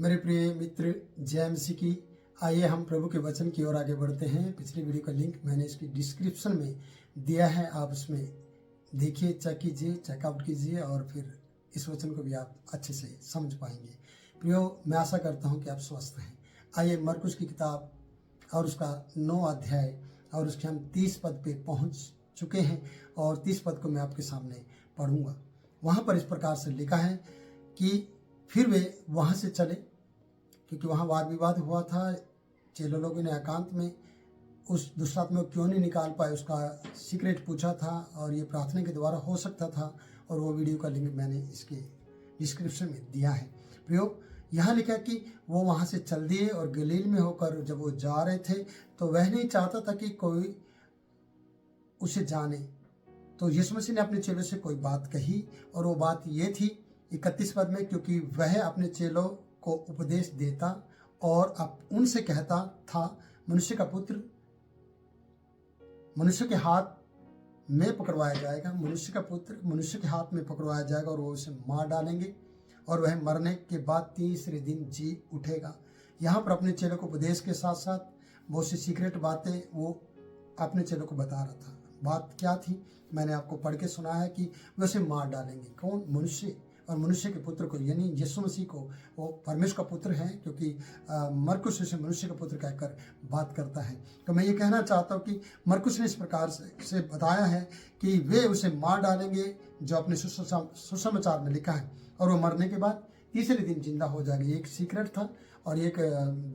मेरे प्रिय मित्र जय मसीह की। आइए हम प्रभु के वचन की ओर आगे बढ़ते हैं। पिछली वीडियो का लिंक मैंने इसकी डिस्क्रिप्शन में दिया है, आप उसमें देखिए, चेक कीजिए, चेकआउट कीजिए और फिर इस वचन को भी आप अच्छे से समझ पाएंगे। प्रियो, मैं आशा करता हूं कि आप स्वस्थ हैं। आइए मरकुस की किताब और उसका 9 अध्याय और उसके हम 30 पद पे पहुंच चुके हैं और 30 पद को मैं आपके सामने पढ़ूंगा। वहां पर इस प्रकार से लिखा है कि फिर वे वहां से चले, क्योंकि वहां वाद विवाद हुआ था। चेलों लोगों ने एकांत में उस दुष्टात्मा को क्यों नहीं निकाल पाए, उसका सीक्रेट पूछा था और ये प्रार्थना के द्वारा हो सकता था। और वो वीडियो का लिंक मैंने इसके डिस्क्रिप्शन में दिया है। प्रयोग यहाँ लिखा कि वो वहां से चल दिए और गलील में होकर जब वो जा रहे थे तो वह नहीं चाहता था कि कोई उसे जाने। तो यीशु मसीह ने अपने चेलों से कोई बात कही और वो बात ये थी 31 पद में, क्योंकि वह अपने चेलों को उपदेश देता और अब उनसे कहता था, मनुष्य का पुत्र मनुष्य के हाथ में पकड़वाया जाएगा, मनुष्य का पुत्र मनुष्य के हाथ में पकड़वाया जाएगा और वो उसे मार डालेंगे और वह मरने के बाद तीसरे दिन जी उठेगा। यहाँ पर अपने चेलों को उपदेश के साथ साथ बहुत सी सीक्रेट बातें वो अपने चेलों को बता रहा था। बात क्या थी मैंने आपको पढ़ के सुना है कि वे उसे मार डालेंगे। कौन? मनुष्य, और मनुष्य के पुत्र को, यानी यीशु मसीह को। वो परमेश्वर का पुत्र है, क्योंकि मरकुस उसे मनुष्य का पुत्र कहकर बात करता है। तो मैं ये कहना चाहता हूँ कि मरकुस ने इस प्रकार से बताया है कि वे उसे मार डालेंगे, जो अपने सुसमाचार में लिखा है, और वो मरने के बाद तीसरे दिन जिंदा हो जाएगा। एक सीक्रेट था और एक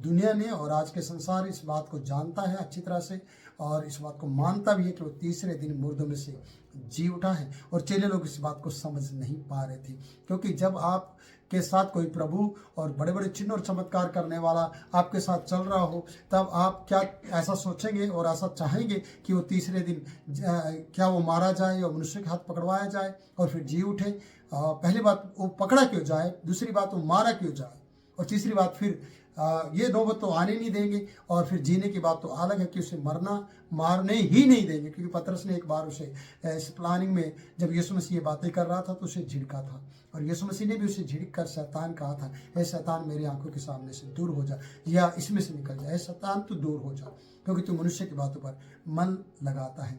दुनिया ने और आज के संसार इस बात को जानता है अच्छी तरह से और इस बात को मानता भी है कि वो तीसरे दिन मुर्दों में से जी उठा है। और चेले लोग इस बात को समझ नहीं पा रहे थे, क्योंकि जब आप के साथ कोई प्रभु और बड़े बड़े चिन्ह और चमत्कार करने वाला आपके साथ चल रहा हो, तब आप क्या ऐसा सोचेंगे और ऐसा चाहेंगे कि वो तीसरे दिन क्या वो मारा जाए और मनुष्य के हाथ पकड़वाया जाए और फिर जी उठे। पहली बात, वो पकड़ा क्यों जाए, दूसरी बात, वो मारा क्यों जाए, और तीसरी बात फिर ये दो बात तो आने नहीं देंगे। और फिर जीने की बात तो अलग है कि उसे मारने ही नहीं देंगे, क्योंकि पतरस ने एक बार उसे इस प्लानिंग में जब यीशु मसीह ये बातें कर रहा था तो उसे झिड़का था, और यीशु मसीह ने भी उसे झिड़क कर शैतान कहा था, ऐ शैतान मेरी आंखों के सामने से दूर हो जा, या इसमें से निकल जा, ऐ शैतान तू दूर हो जा, क्योंकि तू मनुष्य की बातों पर मन लगाता है।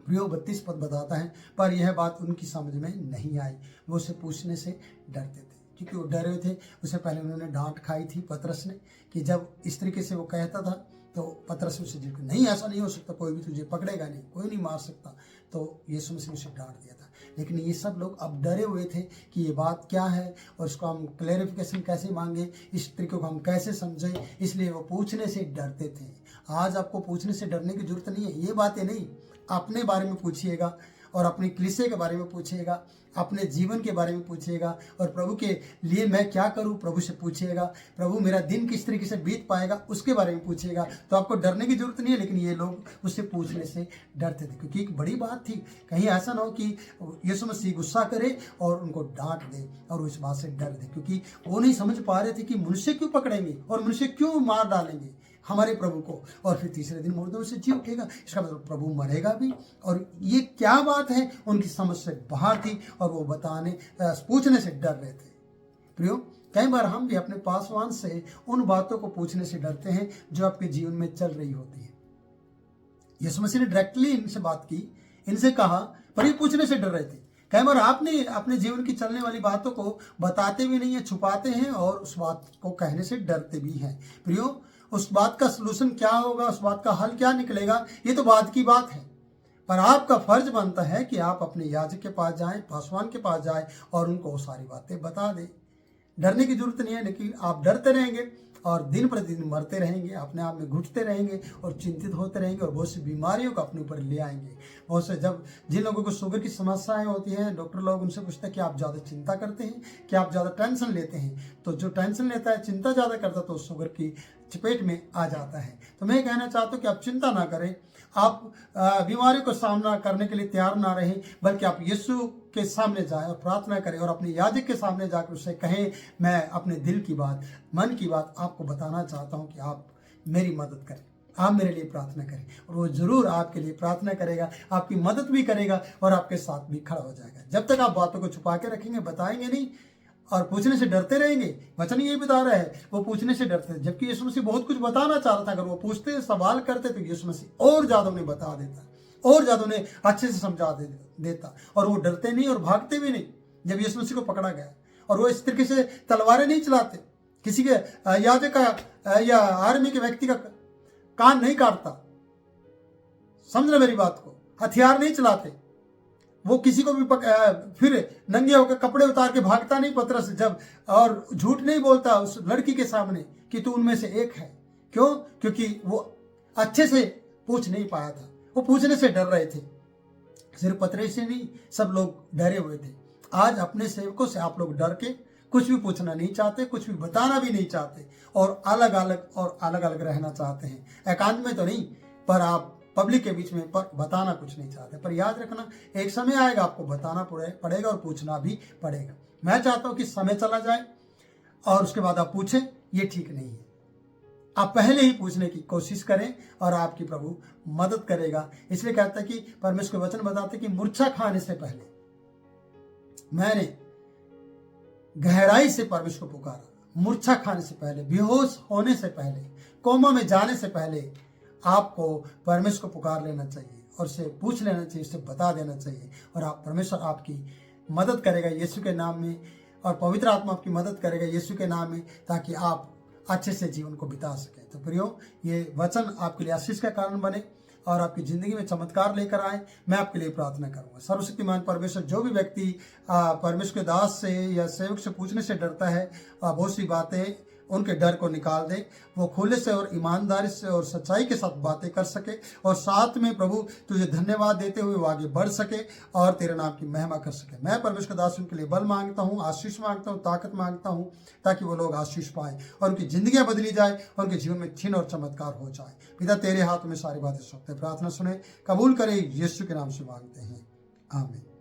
प्रियो 32 पद बताता है, पर यह बात उनकी समझ में नहीं आई। वो उसे पूछने से डरते थे, क्योंकि वो डरे थे। उससे पहले उन्होंने डांट खाई थी पतरस ने, कि जब इस तरीके से वो कहता था तो पतरस उसे झिड़क, नहीं ऐसा नहीं हो सकता, कोई भी तुझे पकड़ेगा नहीं, कोई नहीं मार सकता। तो यीशु मसीह ने उसे डांट दिया था। लेकिन ये सब लोग अब डरे हुए थे कि ये बात क्या है और इसको हम क्लैरिफिकेशन कैसे मांगे, इस तरीके को हम कैसे समझें, इसलिए वो पूछने से डरते थे। आज आपको पूछने से डरने की जरूरत नहीं है। ये बातें नहीं, अपने बारे में पूछिएगा और अपने कलीसिया के बारे में पूछिएगा, अपने जीवन के बारे में पूछिएगा, और प्रभु के लिए मैं क्या करूं प्रभु से पूछिएगा, प्रभु मेरा दिन किस तरीके से बीत पाएगा उसके बारे में पूछिएगा। तो आपको डरने की जरूरत नहीं है। लेकिन ये लोग उससे पूछने से डरते थे, क्योंकि एक बड़ी बात थी, कहीं ऐसा ना हो कि यीशु मसीह गुस्सा करे और उनको डांट दे और वो इस बात से डर दे, क्योंकि वो नहीं समझ पा रहे थे कि मनुष्य क्यों पकड़ेंगे और मनुष्य क्यों मार डालेंगे हमारे प्रभु को, और फिर तीसरे दिन मुर्दों से जी उठेगा। इसका मतलब प्रभु मरेगा भी, और ये क्या बात है उनकी समझ से बाहर थी और वो पूछने से डर रहे थे। प्रियो, कई बार हम भी अपने पासवान से उन बातों को पूछने से डरते हैं जो आपके जीवन में चल रही होती है। यीशु मसीह ने डायरेक्टली इनसे बात की, इनसे कहा, पर ये पूछने से डर रहे थे। कई बार आपने अपने जीवन की चलने वाली बातों को बताते भी नहीं है, छुपाते हैं और उस बात को कहने से डरते भी हैं। प्रियो, उस बात का सलूशन क्या होगा, उस बात का हल क्या निकलेगा, ये तो बात की बात है। पर आपका फर्ज बनता है कि आप अपने याजक के पास जाएं, पासवान के पास जाएं और उनको वो सारी बातें बता दें। डरने की जरूरत नहीं है, लेकिन आप डरते रहेंगे और दिन प्रतिदिन मरते रहेंगे, अपने आप में घुटते रहेंगे और चिंतित होते रहेंगे और बहुत सी बीमारियों को अपने ऊपर ले आएंगे। बहुत से जिन लोगों को शुगर की समस्याएं होती हैं, डॉक्टर लोग उनसे पूछते हैं कि आप ज़्यादा चिंता करते हैं, कि आप ज़्यादा टेंशन लेते हैं। तो जो टेंशन लेता है, चिंता ज़्यादा करता है, तो शुगर की चपेट में आ जाता है। तो मैं कहना चाहता हूँ कि आप चिंता ना करें, आप बीमारी को सामना करने के लिए तैयार ना रहें, बल्कि आप यीशु के सामने जाएं और प्रार्थना करें और अपने याजक के सामने जाकर उससे कहें, मैं अपने दिल की बात, मन की बात आपको बताना चाहता हूं कि आप मेरी मदद करें, आप मेरे लिए प्रार्थना करें। और वो जरूर आपके लिए प्रार्थना करेगा, आपकी मदद भी करेगा और आपके साथ भी खड़ा हो जाएगा। जब तक आप बातों को छुपा के रखेंगे, बताएंगे नहीं, और पूछने से डरते रहेंगे। वचन यही बता रहा है, वो पूछने से डरते, जबकि यीशु मसीह बहुत कुछ बताना चाह रहा था। अगर वो पूछते, सवाल करते, तो यीशु मसीह और ज्यादा उन्हें बता देता, और ज्यादा उन्हें अच्छे से समझा देता। और वो डरते नहीं और भागते भी नहीं जब यीशु मसीह को पकड़ा गया। और वो इस तरीके से तलवारें नहीं चलाते, किसी के याजक का या आर्मी के व्यक्ति का कान नहीं काटता, समझ रहे मेरी बात को। हथियार नहीं चलाते, वो किसी को भी फिर नंगे होकर कपड़े उतार के भागता नहीं पतरस जब, और झूठ नहीं बोलता उस लड़की के सामने कि तू उनमें से एक है। क्यों? क्योंकि वो अच्छे से पूछ नहीं पाया था, वो पूछने से डर रहे थे। सिर्फ पतरस से नहीं, सब लोग डरे हुए थे। आज अपने सेवकों से आप लोग डर के कुछ भी पूछना नहीं चाहते, कुछ भी बताना भी नहीं चाहते, और अलग अलग रहना चाहते हैं। एकांत में तो नहीं, पर आप पब्लिक के बीच में पर बताना कुछ नहीं चाहते। पर याद रखना, एक समय आएगा आपको बताना पड़ेगा और पूछना भी पड़ेगा। मैं चाहता हूं कि समय चला जाए और उसके बाद आप पूछें, ये ठीक नहीं है। आप पहले ही पूछने की कोशिश करें और आपकी प्रभु मदद करेगा। इसलिए कहता है कि परमेश्वर के वचन बताते कि मूर्छा खाने से पहले मैंने गहराई से परमेश्वर को पुकारा। मूर्छा खाने से पहले, बेहोश होने से पहले, कोमा में जाने से पहले आपको परमेश्वर को पुकार लेना चाहिए और उससे पूछ लेना चाहिए, उससे बता देना चाहिए। और आप परमेश्वर आपकी मदद करेगा यीशु के नाम में, और पवित्र आत्मा आपकी मदद करेगा यीशु के नाम में, ताकि आप अच्छे से जीवन को बिता सकें। तो प्रियो, ये वचन आपके लिए आशीष का कारण बने और आपकी जिंदगी में चमत्कार लेकर आए। मैं आपके लिए प्रार्थना करूंगा। सर्वशक्तिमान परमेश्वर, जो भी व्यक्ति परमेश्वर के दास से या सेवक से पूछने से डरता है, बहुत सी बातें, उनके डर को निकाल दे, वो खुले से और ईमानदारी से और सच्चाई के साथ बातें कर सके, और साथ में प्रभु तुझे धन्यवाद देते हुए वो आगे बढ़ सके और तेरे नाम की महिमा कर सके। मैं परमेश्वर दास उनके लिए बल मांगता हूँ, आशीष मांगता हूँ, ताकत मांगता हूँ, ताकि वो लोग आशीष पाएं और उनकी जिंदगियां बदली जाए और उनके जीवन में चिन्ह और चमत्कार हो जाए। पिता, तेरे हाथ में सारी बातें सौंपते, प्रार्थना सुने, कबूल करे, यीशु के नाम से मांगते हैं, आमीन।